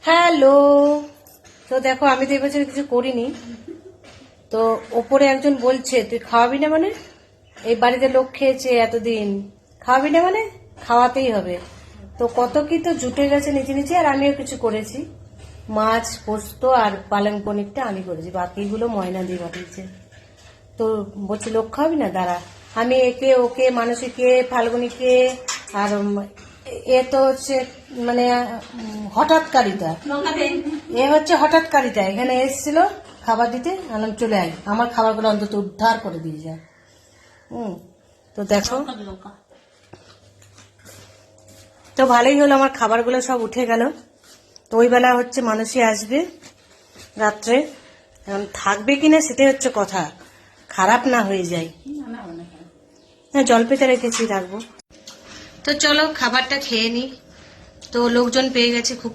Hello. তো দেখো আমি তো এবছর কিছু করিনি, তো ওপরে একজন বলছে তুই খাওয়াবি না মানে, এই বাড়িতে লোক খেয়েছে এতদিন, খাওয়াবি না মানে খাওয়াতেই হবে। তো কত কি তো জুটে গেছে নিচে নিচে, আর আমিও কিছু করেছি, মাছ পোস্ত আর পালং পনিরটা আমি করেছি, বাকিগুলো ময়না দিয়ে পাঠিয়েছে। তো বলছে লোক খাওয়াবি না, দাঁড়া আমি একে ওকে মানসীকে ফাল্গুনিকে আর এ তো হচ্ছে মানে হঠাৎকারিতা, এ হচ্ছে হঠাৎকারিতা, এখানে এসেছিল খাবার দিতে, আনলাম চলে আয়, আমার খাবারগুলো অন্তত উদ্ধার করে দিয়ে যায়। তো দেখো, তো ভালোই হলো, আমার খাবারগুলো সব উঠে গেল। তো ওই বেলা হচ্ছে মানসী আসবে রাত্রে, এখন থাকবে কিনা সেটাই হচ্ছে কথা, খারাপ না হয়ে যায়। হ্যাঁ জল পেতে রেখেছি, রাখবো। তো চলো খাবারটা খেয়ে নি। তো লোকজন পেয়ে গেছে, খুব